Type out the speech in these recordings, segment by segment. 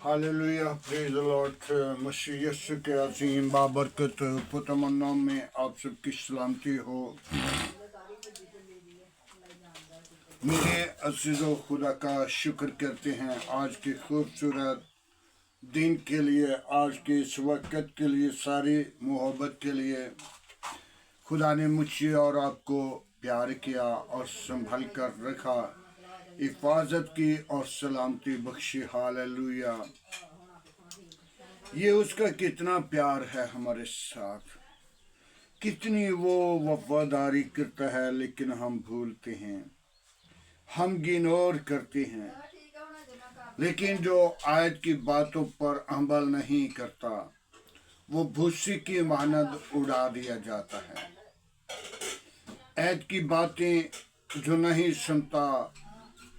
Hallelujah, praise the Lord. मसीह यीशु के अजीम बाबरकत पुतमन नाम में आप सबकी सलामती हो। मेरे अज़ीज़ो, खुदा का शुक्र करते हैं आज के खूबसूरत दिन के लिए, आज के इस वक्त के लिए, सारी मोहब्बत के लिए। खुदा ने मुझे और आपको प्यार किया और संभल कर रखा, हिफाजत की और सलामती बख्शी। हालेलुया, ये उसका कितना प्यार है हमारे साथ, कितनी वो वफादारी करता है, लेकिन हम भूलते हैं, हम गिनोर करते हैं। लेकिन जो आयत की बातों पर अमल नहीं करता, वो भूसी की मानद उड़ा दिया जाता है। आयत की बातें जो नहीं सुनता,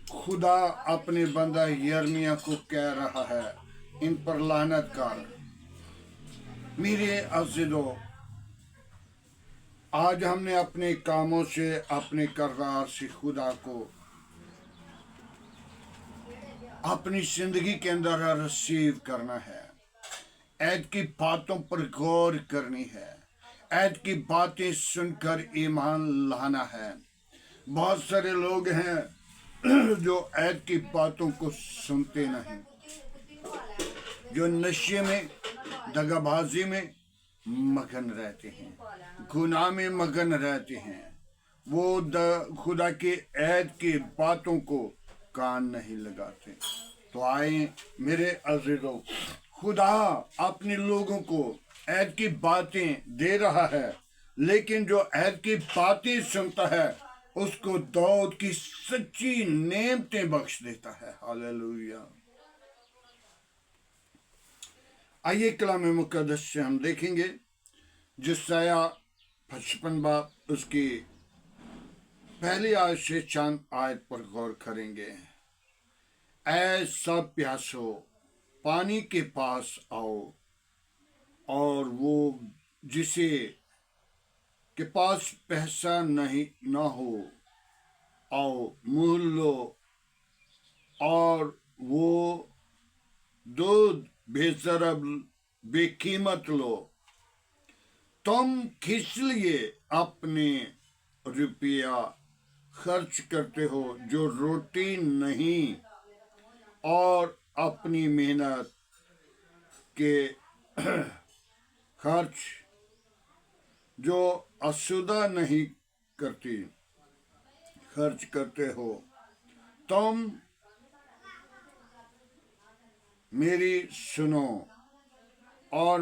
खुदा अपने बंदा यिर्मयाह को कह रहा है, इन पर लानत कर। मेरे अज़ीज़ो, आज हमने अपने कामों से, अपने किरदार से खुदा को अपनी जिंदगी के अंदर रिसीव करना है। ऐद की बातों पर गौर करनी है, ऐद की बातें सुनकर ईमान लाना है। बहुत सारे लोग हैं जो ऐद की बातों को सुनते नहीं, जो नशे में, दगाबाजी में मगन रहते हैं, गुनाह में मगन रहते हैं। वो खुदा के ऐद की बातों को कान नहीं लगाते। तो आए मेरे अज़ीज़ों, खुदा अपने लोगों को ऐद की बातें दे रहा है, लेकिन जो ऐद की बातें सुनता है उसको दाऊद की सच्ची नेमतें बख्श देता है। हालेलुया। आइए कलाम मुक़द्दस से हम देखेंगे जिसाया 55 बाब उसकी पहली आयत से चंद आयत पर गौर करेंगे। ऐ सब प्यासो, पानी के पास आओ, और वो जिसे के पास पैसा नहीं ना हो, आओ मूल लो, और वो दूध बेजरब बेकीमत लो। तुम किस लिए अपने रुपया खर्च करते हो जो रोटी नहीं, और अपनी मेहनत के खर्च जो असुदा नहीं करती खर्च करते हो। तुम मेरी सुनो, और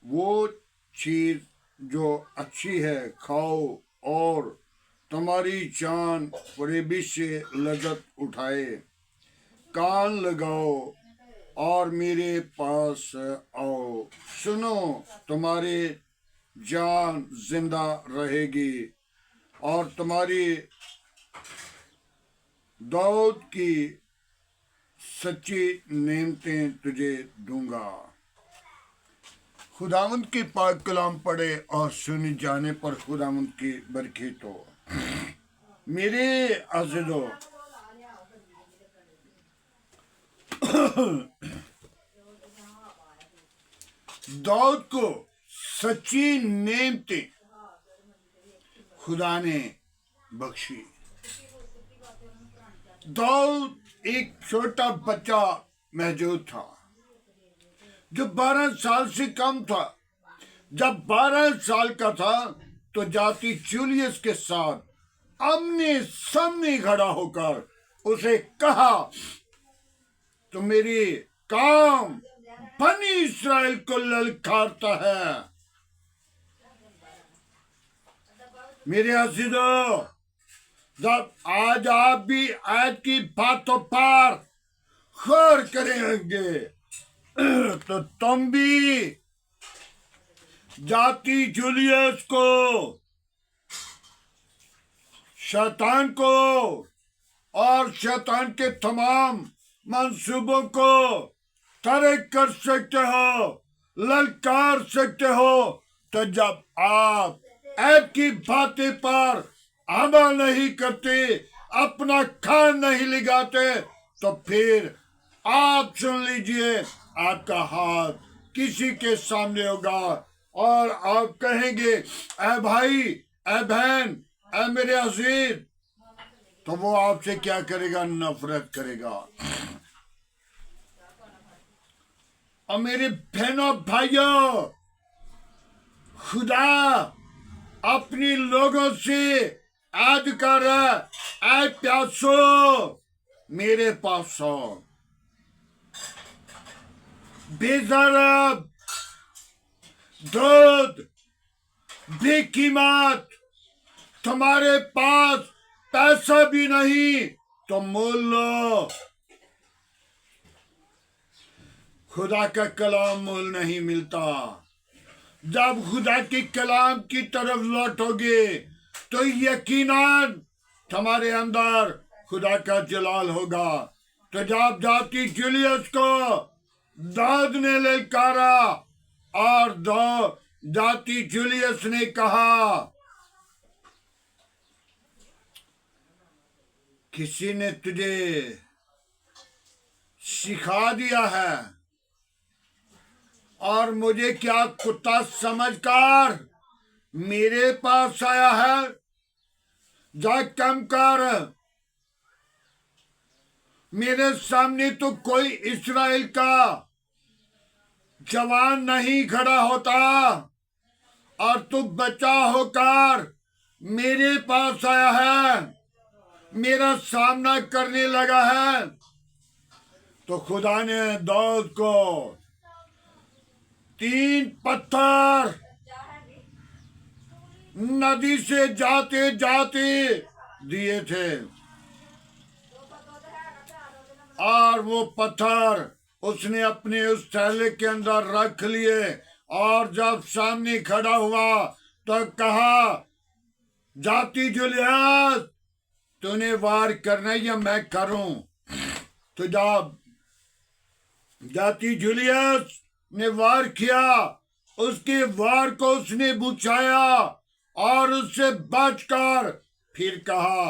वो चीज जो अच्छी है खाओ, और तुम्हारी जान फरेबी से लज्जत उठाए। कान लगाओ और मेरे पास आओ, सुनो, तुम्हारी जान जिंदा रहेगी, और तुम्हारी दाऊद की सच्ची नेमतें तुझे दूंगा। खुदावंद की पाक कलाम पढ़े और सुनी जाने पर खुदावंद की बरकत हो। मेरे अज़ीज़ों, दाऊद को सच्ची नेमतें खुदा ने बख्शी। दाऊद एक छोटा बच्चा मौजूद था जो 12 साल से कम था। जब 12 साल का था तो जाति जूलियस के साथ आमने सामने खड़ा होकर उसे कहा, तो मेरी काम बनी इस्राएल को ललकारता है। मेरे अज़ीज़ों, जब आज आप भी आयत की बातों पर गौर करेंगे तो तुम भी जाति जूलियस को, शैतान को और शैतान के तमाम मंसूबों को तर्क कर सकते हो, ललकार सकते हो। तो जब आप ऐब की बातें पर अमल नहीं करते, अपना कान नहीं लगाते, तो फिर आप सुन लीजिए, आपका हाथ किसी के सामने होगा और आप कहेंगे ऐ भाई, ऐ बहन, ऐ मेरे अजीज, तो वो आपसे क्या करेगा? नफरत करेगा। और मेरे बहनों भाइयों, खुदा अपनी लोगों से आज कर ऐ प्यासो मेरे पास आओ, बेज़रब दूध बेकीमत, तुम्हारे पास पैसा भी नहीं तो मोल लो। खुदा का कलाम मोल नहीं मिलता। जब खुदा के कलाम की तरफ लौटोगे तो यकीनन तुम्हारे अंदर खुदा का जलाल होगा। तो जब जाति जूलियस को दाऊद ने ललकारा और जाति जूलियस ने कहा, किसी ने तुझे सिखा दिया है और मुझे क्या कुत्ता समझकर मेरे पास आया है? जा कम कर, मेरे सामने तो कोई इस्राएल का जवान नहीं खड़ा होता और तू बच्चा होकर मेरे पास आया है, मेरा सामना करने लगा है। तो खुदा ने दाऊद को 3 पत्थर नदी से जाते जाते दिए थे और वो पत्थर उसने अपने उस थैले के अंदर रख लिए और जब सामने खड़ा हुआ तो कहा, जाति जूलियस, तूने वार करना या मैं करूं? तो जब जाति जूलियस ने वार किया, उसके वार को उसने बुझाया और उससे बचकर फिर कहा,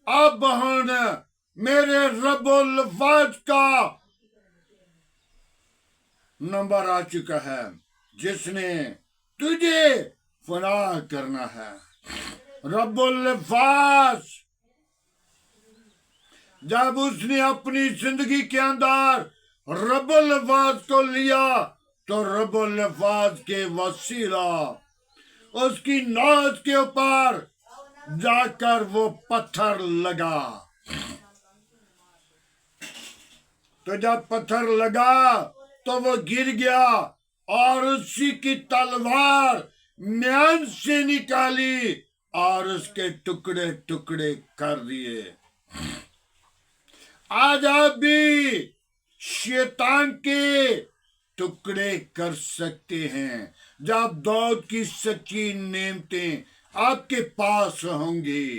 अब बहन मेरे रब्बुल वाज का नंबर आ चुका है, जिसने तुझे फनाह करना है। रब्बुल वाज, जब उसने अपनी जिंदगी के अंदर रब्बुल वाज को लिया तो रब्बुल वाज के वसीला उसकी नाज के ऊपर जाकर वो पत्थर लगा। तो जब पत्थर लगा तो वो गिर गया और उसी की तलवार म्यान से निकाली और उसके टुकड़े टुकड़े कर दिए। आज आप भी शैतान के टुकड़े कर सकते हैं जब दाऊद की सच्ची नेमतें आपके पास होंगी।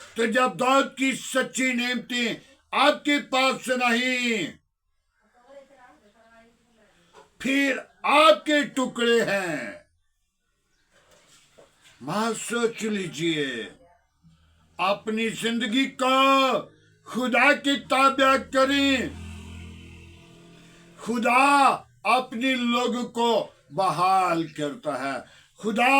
तो जब दाऊद की सच्ची नेमतें आपके पास नहीं, फिर आपके टुकड़े हैं। मां सोच लीजिए, अपनी जिंदगी को खुदा के ताबे करें। खुदा अपने लोगों को बहाल करता है। खुदा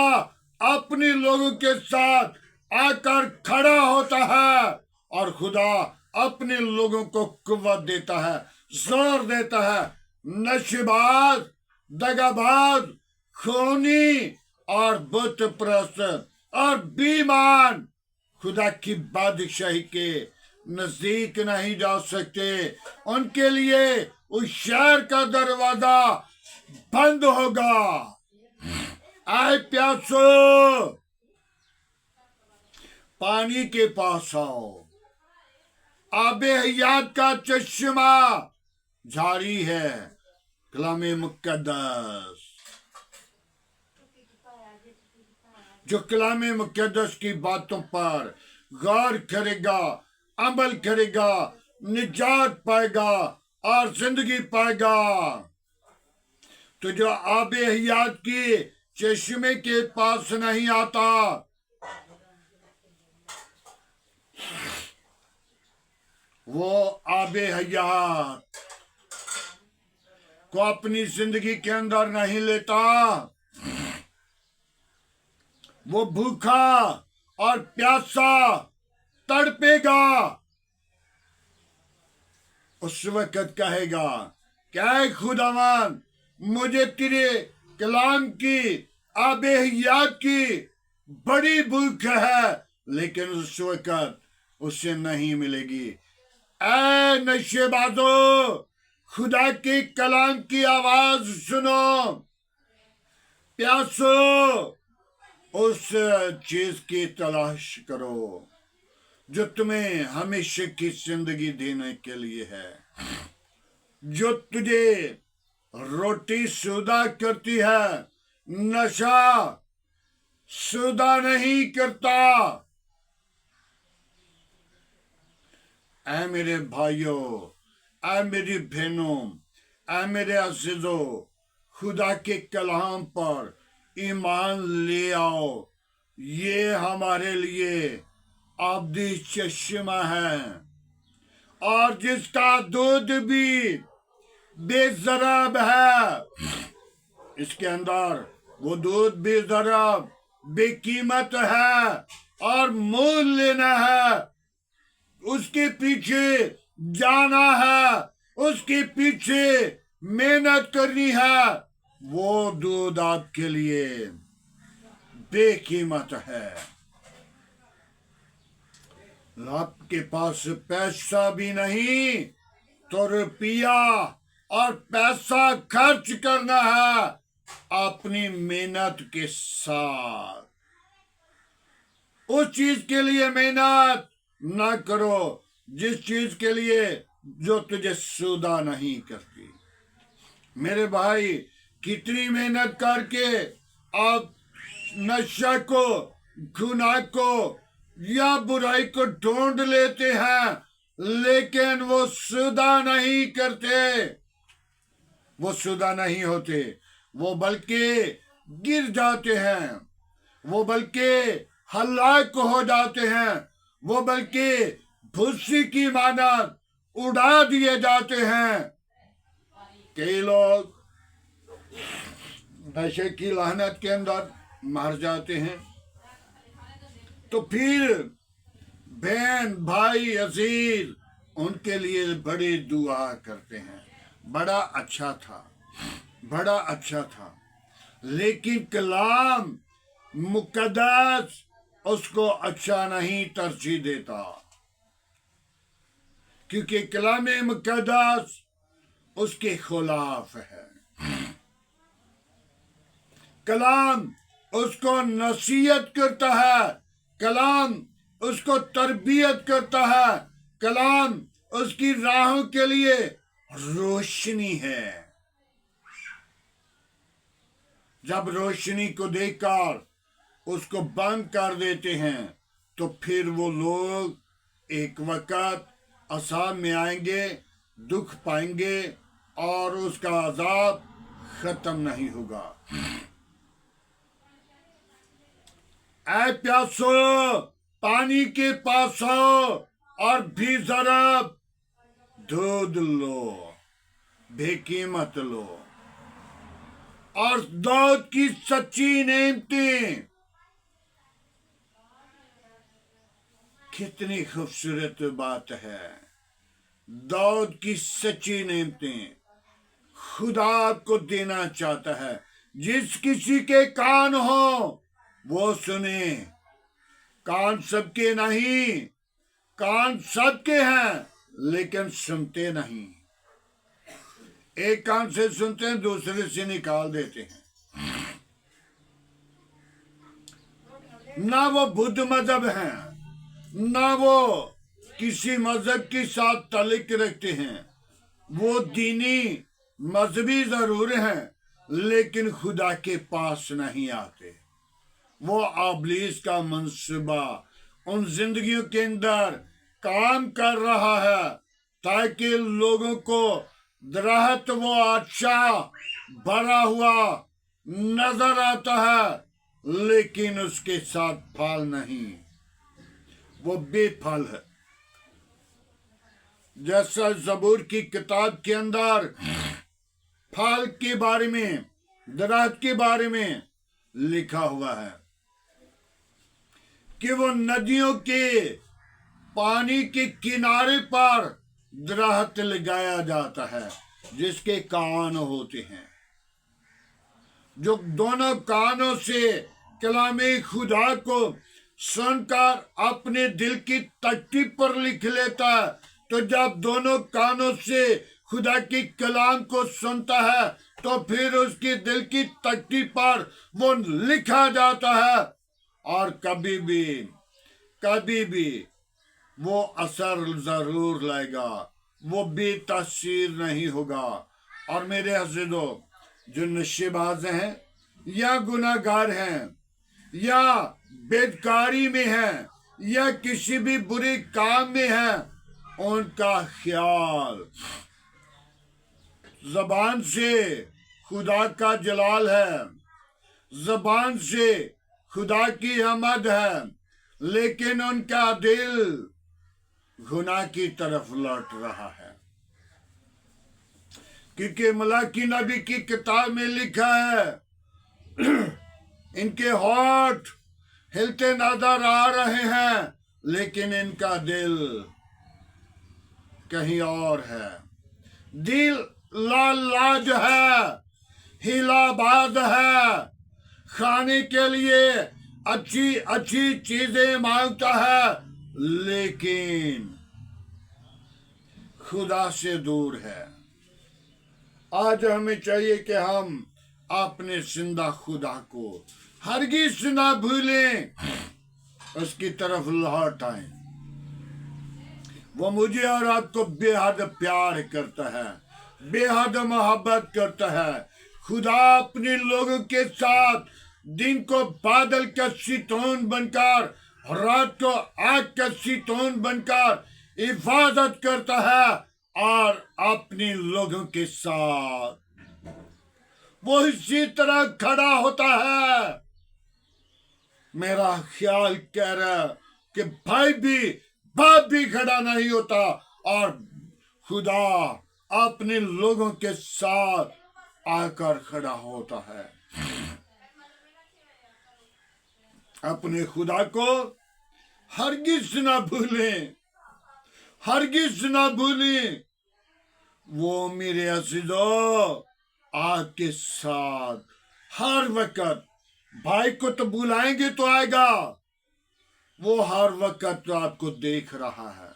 अपने लोगों के साथ आकर खड़ा होता है और खुदा अपने लोगों को कुव्वत देता है, जोर देता है। नशेबाज, दगाबाज, खूनी और बुत परस्त और बेईमान खुदा की बादशाही के नजदीक नहीं जा सकते। उनके लिए उस शहर का दरवाजा बंद होगा। आए प्यासो, पानी के पास आओ। आबे हयात का चश्मा जारी है। कलामे मुकद्दस, जो कलामे मुकद्दस की बातों पर गौर करेगा, अमल करेगा, निजात पाएगा और जिंदगी पाएगा। तो जो आबे हयात के चश्मे के पास नहीं आता, वो आबे हयात को अपनी जिंदगी के अंदर नहीं लेता, वो भूखा और प्यासा तड़पेगा। उस वक्त कहेगा, क्या खुदावन, मुझे तेरे कलाम की आबे हयात की बड़ी भूख है, लेकिन उस वक्त उसे नहीं मिलेगी। ऐ नशेबाजो, खुदा के कलाम की आवाज सुनो। प्यासो, उस चीज की तलाश करो जो तुम्हें हमेशा की जिंदगी देने के लिए है, जो तुझे रोटी सुधा करती है, नशा सुधा नहीं करता। ऐ मेरे भाइयों, ऐ मेरी बहनों, ऐ मेरे अजीजों, खुदा के कलाम पर ईमान ले आओ। ये हमारे लिए आबदी चश्मा है, और जिसका दूध भी बेजराब है। इसके अंदर वो दूध बेजराब बेकीमत है, और मोल लेना है, उसके पीछे जाना है, उसके पीछे मेहनत करनी है। वो दूध आपके लिए बेकीमत है। आपके पास पैसा भी नहीं तो रुपया और पैसा खर्च करना है अपनी मेहनत के साथ। उस चीज के लिए मेहनत ना करो जिस चीज के लिए जो तुझे सुधा नहीं करती। मेरे भाई, कितनी मेहनत करके आप नशा को, गुनाह को या बुराई को ढूंढ लेते हैं, लेकिन वो सुधा नहीं करते, वो सुधा नहीं होते, वो बल्कि गिर जाते हैं, वो बल्कि हलाक हो जाते हैं, वो बल्कि भूसी की मानद उड़ा दिए जाते हैं। कई लोग नशे की लानत के अंदर मर जाते हैं, तो फिर बहन भाई अजीज उनके लिए बड़ी दुआ करते हैं। बड़ा अच्छा था, बड़ा अच्छा था, लेकिन कलाम मुकद्दस उसको अच्छा नहीं तरजीह देता, क्योंकि कलाम मुकद्दस उसके खिलाफ है। कलाम उसको नसीहत करता है, कलाम उसको तरबियत करता है, कलाम उसकी राहों के लिए रोशनी है। जब रोशनी को देखकर उसको बंद कर देते हैं, तो फिर वो लोग एक वक्त असाब में आएंगे, दुख पाएंगे, और उसका अजाब खत्म नहीं होगा। ऐ प्यासो, पानी के पास आओ और भी जरा दूध लो, बेकीमत लो, और दाऊद की सच्ची नेमतें। कितनी खूबसूरत बात है। दाऊद की सच्ची नेमतें खुदा आपको देना चाहता है। जिस किसी के कान हो वो सुने। कान सबके नहीं, कान सबके हैं लेकिन सुनते नहीं। एक कान से सुनते हैं, दूसरे से निकाल देते हैं। ना वो बुद्ध मजहब हैं, ना वो किसी मजहब के साथ ताल्लुक रखते हैं। वो दीनी मजहबी जरूर हैं, लेकिन खुदा के पास नहीं आते। वो इब्लीस का मंसूबा उन जिंदगियों के अंदर काम कर रहा है, ताकि लोगों को दरख्त वो अच्छा भरा हुआ नजर आता है, लेकिन उसके साथ फल नहीं, वो बेफल है। जैसा जबूर की किताब के अंदर फल के बारे में, दरख्त के बारे में लिखा हुआ है कि वो नदियों के पानी के किनारे पर दरख्त लगाया जाता है जिसके कान होते हैं, जो दोनों कानों से कलामे खुदा को सुनकर अपने दिल की तख्ती पर लिख लेता है। तो जब दोनों कानों से खुदा की कलाम को सुनता है तो फिर उसकी दिल की तख्ती पर वो लिखा जाता है, और कभी भी वो असर जरूर लाएगा, वो बेतासीर नहीं होगा। और मेरे अज़ीज़ों, जो नशेबाज हैं या गुनाहगार हैं या बेदकारी में हैं या किसी भी बुरे काम में हैं, उनका ख्याल जबान से खुदा का जलाल है, जबान से खुदा की हमद है, लेकिन उनका दिल गुनाह की तरफ लौट रहा है। क्योंकि मलाकी नबी की किताब में लिखा है इनके होठ हिलते नजर आ रहे हैं लेकिन इनका दिल कहीं और है। दिल लाज है, हिलाबाज है, खाने के लिए अच्छी अच्छी चीजें मांगता है लेकिन खुदा से दूर है। आज हमें चाहिए कि हम अपने जिंदा खुदा को हरगिज़ ना भूलें, उसकी तरफ लौट आए। वो मुझे और आपको बेहद प्यार करता है, बेहद मोहब्बत करता है। खुदा अपने लोगों के साथ दिन को बादल का शीतोन बनकर, रात को आग का शीतोन बनकर हिफाजत करता है, और अपने लोगों के साथ वो इसी तरह खड़ा होता है। मेरा ख्याल कह रहा है कि भाई भी बाप भी खड़ा नहीं होता, और खुदा अपने लोगों के साथ आकर खड़ा होता है। अपने खुदा को हरगिज़ ना भूलें, हरगिज़ ना भूलें। वो मेरे अज़ीज़ों आपके साथ हर वक्त, भाई को तो बुलाएंगे तो आएगा, वो हर वक्त तो आपको देख रहा है,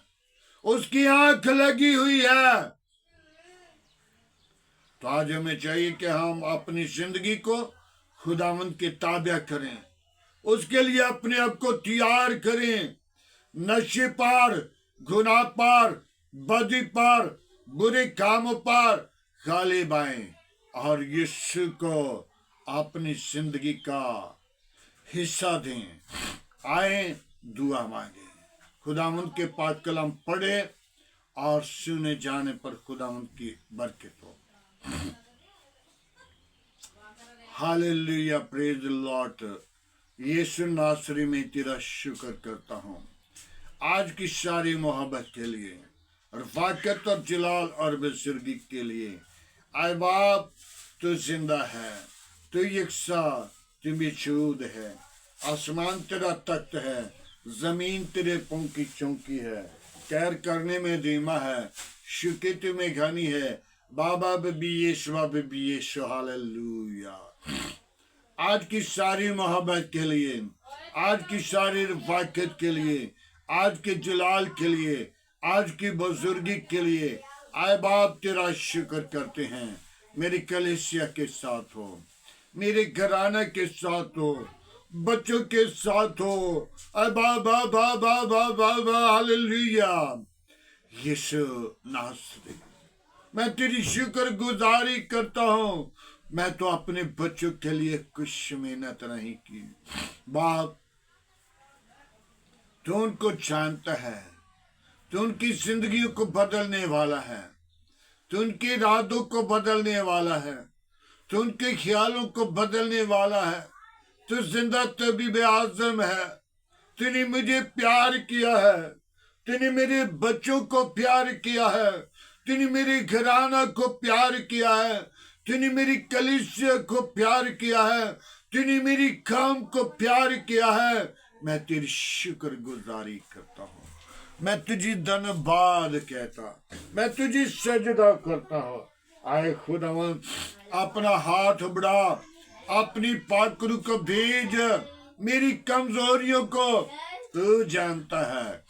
उसकी आंख लगी हुई है। तो आज हमें चाहिए कि हम अपनी जिंदगी को खुदावंद के ताबे करें, उसके लिए अपने आप को तैयार करें। नशे पर, गुनाह पर, बदी पर, बुरे कामों पर गालिब आएं और यीशु को अपनी जिंदगी का हिस्सा दें। आए दुआ मांगे, खुदावंद के पाक कलाम पढ़े और सुने जाने पर खुदावंद की बरकत हो। Hallelujah, praise the Lord. यीशु नासरी में तेरा शुक्र करता हूँ आज की सारी मोहब्बत के लिए, रफाकत और जलाल और बुजुर्गी के लिए। आए बाप, तू जिंदा है, तू यकसा, तू मौजूद है। आसमान तेरा तख्त है, जमीन तेरे पांव की चौकी है। कैर करने में धीमा है, शुक्र में घनी है। बाबा बेबी यीशु, हालेलुया। आज की सारी मोहब्बत के लिए, आज की सारी रफाकत के लिए, आज के जलाल के लिए, आज की बुजुर्गी के लिए आए बाप तेरा शुक्र करते हैं। मेरी कलीसिया के साथ हो, मेरे घराना के साथ हो, बच्चों के साथ हो। आए बाबा बाबा बाबा बाबा, हालेलुया। यीशु नासरी, मैं तेरी शुक्र गुजारी करता हूँ। मैं तो अपने बच्चों के लिए कुछ मेहनत नहीं की बाप, तो उनको जानता है, तो उनकी जिंदगी को बदलने वाला है, तो उनके इरादों को बदलने वाला है, तो उनके ख्यालों को बदलने वाला है। तो जिंदा तबीब आजम है, तूने मुझे प्यार किया है, तूने मेरे बच्चों को प्यार किया है, तूने मेरे घराना को प्यार किया है, तूने मेरी कलीसिया को प्यार किया है, तूने मेरी काम को प्यार किया है। मैं तेरी शुक्रगुजारी करता हूँ, मैं तुझे धन्यवाद कहता, मैं तुझे सजदा करता हूँ। आए खुदावन, अपना हाथ बढ़ा, अपनी पाकरू को भेज, मेरी कमजोरियों को तू जानता है।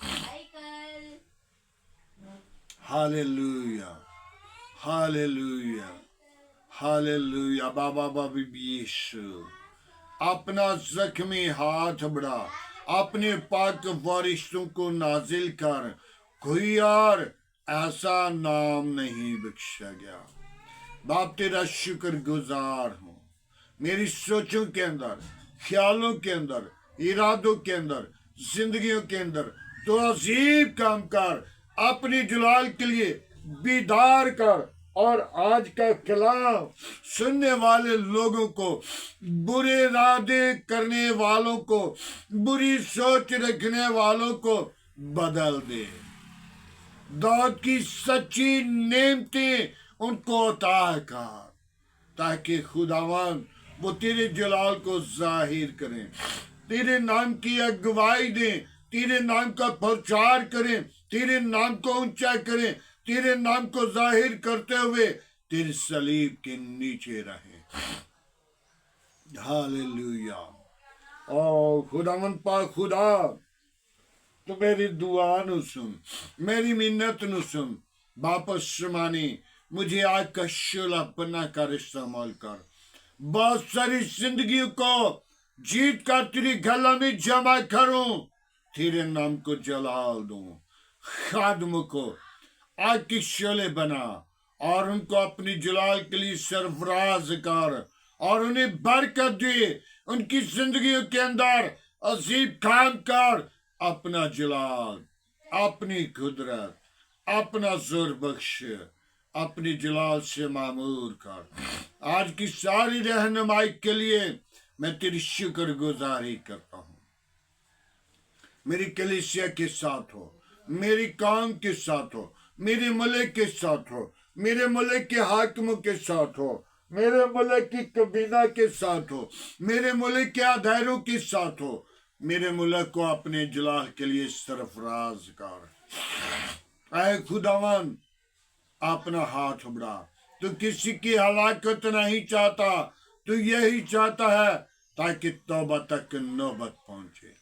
Hallelujah, hallelujah, hallelujah. बाबा बाबी यीशु, अपना जख्मी हाथ बढ़ा, अपने पाक वारिसों को नाजिल कर। कोई और ऐसा नाम नहीं बख्शा गया। बाप तेरा शुक्र गुजार हूँ, मेरी सोचों के अंदर, ख्यालों के अंदर, इरादों के अंदर, जिंदगियों के अंदर तो अजीब काम कर, अपनी जलाल के लिए बेदार कर। और आज का कलाम सुनने वाले लोगों को, बुरे इरादे करने वालों को, बुरी सोच रखने वालों को बदल दे। दाऊद की सच्ची नेमतें उनको अता कर, ताकि खुदावन वो तेरे जलाल को जाहिर करें, तेरे नाम की अगुवाई दें, तेरे नाम का प्रचार करें, तेरे नाम को ऊंचा करें, तेरे नाम को जाहिर करते हुए तेरे सलीब के नीचे रहे। हालेलुया। ओ खुदावन पाक खुदा, तो मेरी दुआ नु सुन, मेरी मिन्नत नु सुन। वापस समानी मुझे आज का शोला बना कर इस्तेमाल कर। बहुत सारी जिंदगी को जीत कर तेरी गला में जमा करूं, तेरे नाम को जलाल दूं। खादमों को आग की शोले बना और उनको अपनी जलाल के लिए सरफराज कर, और उन्हें बरकत दे। उनकी जिंदगियों के अंदर अजीब काम कर। अपना जलाल, अपनी कुदरत, अपना जोर बख्श, अपनी जलाल से मामूर कर। आज की सारी रहनुमाई के लिए मैं तेरी शुक्र गुजारी करता हूँ। मेरी कलीसिया के साथ हो, मेरी काम के साथ हो, मेरे मुल्क के साथ हो, मेरे मुल्क के हाकिमों के साथ हो, मेरे मुल्क की कबीना के साथ हो, मेरे मुल्क के आधारों के साथ हो। मेरे मुल्क को अपने जलाल के लिए सरफराज कर। ऐ खुदावन, अपना हाथ बढ़ा। तू किसी की हलाकत नहीं चाहता, तू यही चाहता है ताकि तौबा तक नौबत पहुंचे।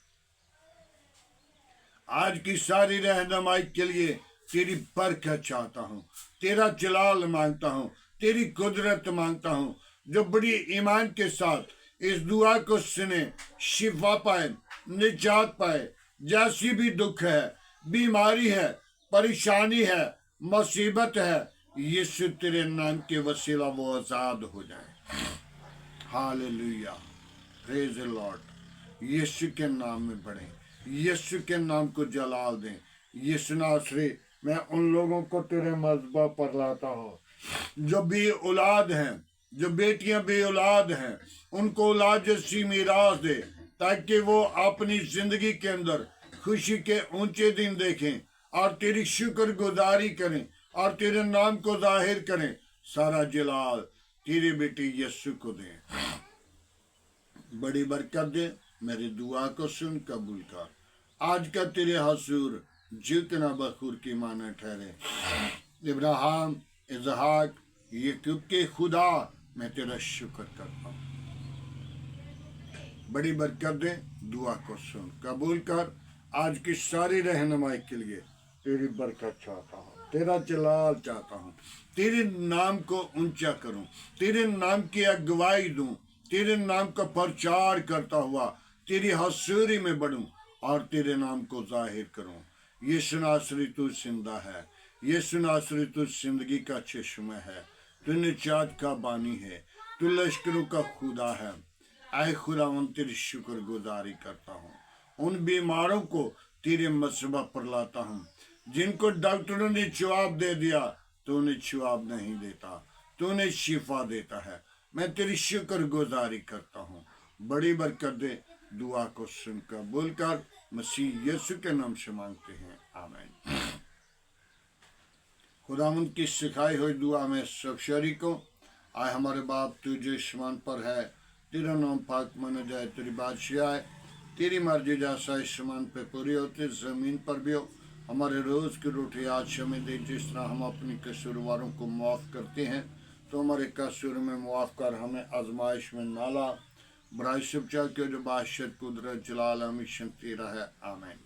आज की सारी रहनुमाई के लिए तेरी बरकत चाहता हूँ, तेरा जलाल मांगता हूँ, तेरी कुदरत मांगता हूँ। जो बड़ी ईमान के साथ इस दुआ को सुने, शिफा पाए, निजात पाए। जैसी भी दुख है, बीमारी है, परेशानी है, मुसीबत है, यीशु तेरे नाम के वसीला वो आजाद हो जाए। Hallelujah, praise the Lord. यीशु के नाम में बढ़े, यीशु के नाम को जलाल दें। यीशु नासरी, मैं उन लोगों को तेरे मज़बा पर लाता हूँ जो बे औलाद हैं, जो बेटियां बे औलाद हैं, उनको औलाद जैसी मीरास दे, ताकि वो अपनी जिंदगी के अंदर खुशी के ऊंचे दिन देखें और तेरी शुक्रगुजारी करें और तेरे नाम को जाहिर करें। सारा जलाल तेरे बेटे यीशु को दे। बड़ी बरकत दे। मेरी दुआ को सुन कबूल कर। आज का तेरे हसूर जितना बखूर की माने ठहरे। इब्राहिम, इसहाक, याकूब के खुदा, मैं तेरा शुक्र करता हूँ। बड़ी बरकत दे। दुआ को सुन कबूल कर। आज की सारी रहनुमाई के लिए तेरी बरकत चाहता हूँ, तेरा जलाल चाहता हूँ, तेरे नाम को ऊंचा करूँ, तेरे नाम की अगुवाई दूँ, तेरे नाम का प्रचार करता हुआ तेरी हसूरी में बढ़ूँ और तेरे नाम को जाहिर करूँ। यीशु नासरी तू जिंदा है, यीशु नासरी तू जिंदगी का चश्मा है, तू निजात का बानी है, तू लश्करों का खुदा है। ऐ खुदावन, तेरी शुक्र गुजारी करता हूँ। उन बीमारों को तेरे मसबा पर लाता हूँ जिनको डॉक्टरों ने जवाब दे दिया, तो उन्हें जवाब नहीं देता, तो उन्हें शिफा देता है। मैं तेरी शुक्र गुजारी करता हूँ। बड़ी बरकत दे। दुआ को सुन कबूल कर। मसीह यीशु के नाम से मांगते हैं, आमीन। खुदावंद की सिखाई हुई दुआ में सब शरीकों, आए हमारे बाप तू जो आसमान पर है, तेरा नाम पाक माना जाए, तेरी बादशाह आए, तेरी मर्जी जैसा आसमान पे पूरी होती जमीन पर भी हो। हमारे रोज की रोटी आज हमें दे, जिस तरह हम अपनी कसूरवारों को माफ़ करते हैं, तो हमारे कसूर में माफ़ कर, हमें आजमाइश में ना ला, बुराई से बचा, के जो बादशाह कुदरत जलाल हमेशा तेरा है, आमीन।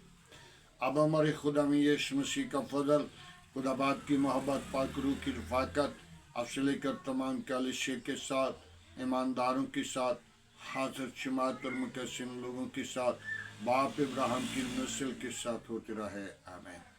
अब हमारे खुदा में यीशु मसीह का फजल, खुदा बाप की मोहब्बत, पाक रूह की रफ़ाकत, अब से लेकर तमाम कलीसिया के साथ, ईमानदारों के साथ, हाज़िर जमात और मुकस्सिन लोगों के साथ, बाप इब्राहिम की नस्ल के साथ होते रहे, आमीन।